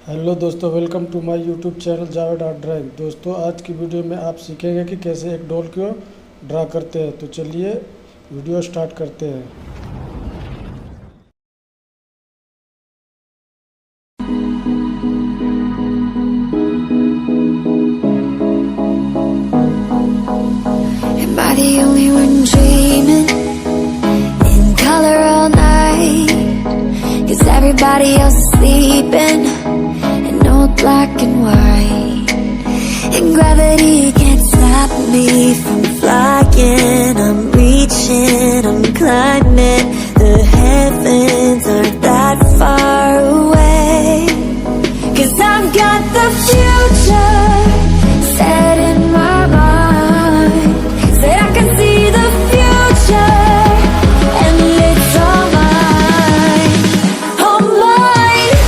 Hello दोस्तों, welcome to my YouTube channel Javed art drawing. दोस्तों, आज की वीडियो में आप सीखेंगे कि कैसे एक डॉल को ड्रा करते हैं। तो चलिए वीडियो स्टार्ट करते हैं। Am I the only one dreaming in color all night? 'Cause everybody else is sleeping in old black and white. And gravity can't stop me from flying. I'm reaching, I'm climbing. The heavens aren't that far away. 'Cause I've got the future set in my mind. Said I can see the future, and it's all mine, all mine.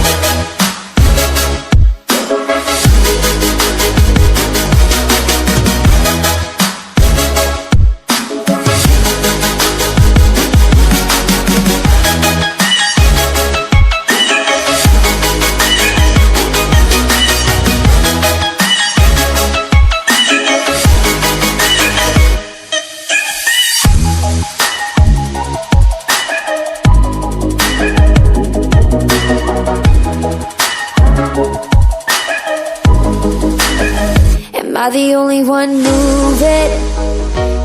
Am I the only one moving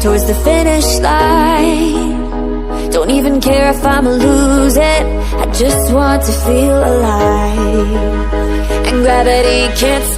towards the finish line? Don't even care if I'ma lose it, I just want to feel alive. And gravity can't